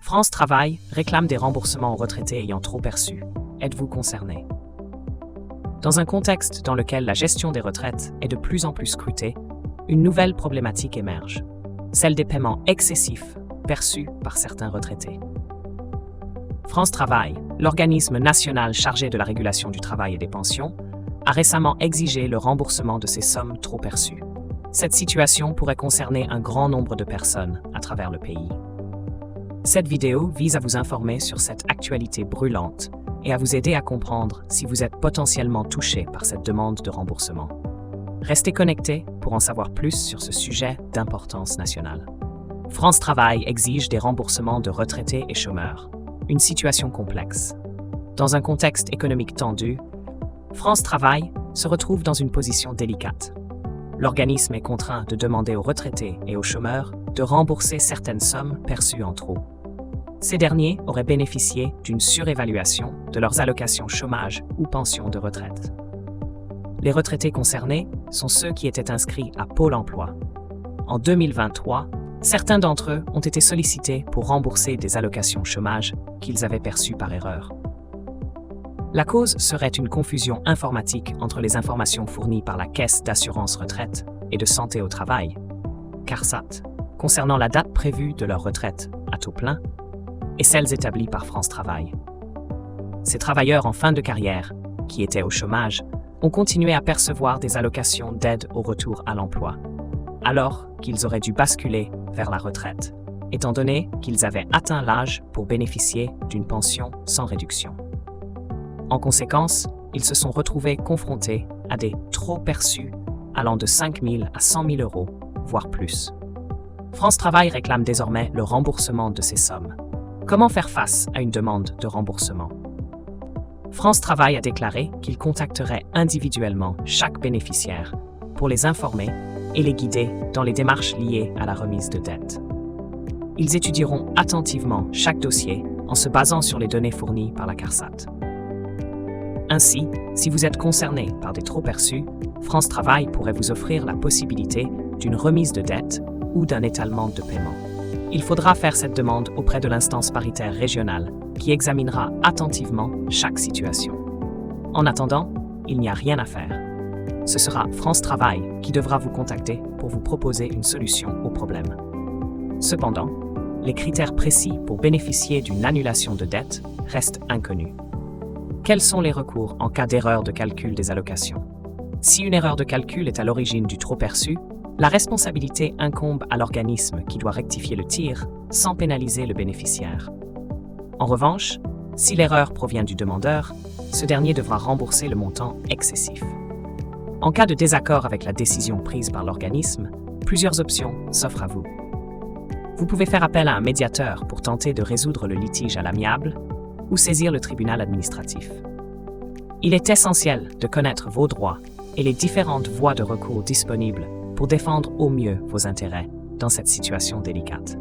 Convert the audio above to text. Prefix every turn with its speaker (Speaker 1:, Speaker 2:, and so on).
Speaker 1: France Travail réclame des remboursements aux retraités ayant trop perçu. Êtes-vous concerné? Dans un contexte dans lequel la gestion des retraites est de plus en plus scrutée, une nouvelle problématique émerge, celle des paiements excessifs perçus par certains retraités. France Travail, l'organisme national chargé de la régulation du travail et des pensions, a récemment exigé le remboursement de ces sommes trop perçues. Cette situation pourrait concerner un grand nombre de personnes à travers le pays. Cette vidéo vise à vous informer sur cette actualité brûlante et à vous aider à comprendre si vous êtes potentiellement touché par cette demande de remboursement. Restez connectés pour en savoir plus sur ce sujet d'importance nationale. France Travail exige des remboursements de retraités et chômeurs. Une situation complexe. Dans un contexte économique tendu, France Travail se retrouve dans une position délicate. L'organisme est contraint de demander aux retraités et aux chômeurs de rembourser certaines sommes perçues en trop. Ces derniers auraient bénéficié d'une surévaluation de leurs allocations chômage ou pensions de retraite. Les retraités concernés sont ceux qui étaient inscrits à Pôle emploi. En 2023, certains d'entre eux ont été sollicités pour rembourser des allocations chômage qu'ils avaient perçues par erreur. La cause serait une confusion informatique entre les informations fournies par la Caisse d'assurance retraite et de santé au travail, CARSAT, concernant la date prévue de leur retraite à taux plein, et celles établies par France Travail. Ces travailleurs en fin de carrière, qui étaient au chômage, ont continué à percevoir des allocations d'aide au retour à l'emploi, alors qu'ils auraient dû basculer vers la retraite, étant donné qu'ils avaient atteint l'âge pour bénéficier d'une pension sans réduction. En conséquence, ils se sont retrouvés confrontés à des trop perçus allant de 5 000 à 100 000 euros, voire plus. France Travail réclame désormais le remboursement de ces sommes. Comment faire face à une demande de remboursement? France Travail a déclaré qu'il contacterait individuellement chaque bénéficiaire pour les informer et les guider dans les démarches liées à la remise de dette. Ils étudieront attentivement chaque dossier en se basant sur les données fournies par la CARSAT. Ainsi, si vous êtes concerné par des trop-perçus, France Travail pourrait vous offrir la possibilité d'une remise de dette ou d'un étalement de paiement. Il faudra faire cette demande auprès de l'instance paritaire régionale qui examinera attentivement chaque situation. En attendant, il n'y a rien à faire. Ce sera France Travail qui devra vous contacter pour vous proposer une solution au problème. Cependant, les critères précis pour bénéficier d'une annulation de dette restent inconnus. Quels sont les recours en cas d'erreur de calcul des allocations? Si une erreur de calcul est à l'origine du trop-perçu, la responsabilité incombe à l'organisme qui doit rectifier le tir sans pénaliser le bénéficiaire. En revanche, si l'erreur provient du demandeur, ce dernier devra rembourser le montant excessif. En cas de désaccord avec la décision prise par l'organisme, plusieurs options s'offrent à vous. Vous pouvez faire appel à un médiateur pour tenter de résoudre le litige à l'amiable ou saisir le tribunal administratif. Il est essentiel de connaître vos droits et les différentes voies de recours disponibles pour défendre au mieux vos intérêts dans cette situation délicate.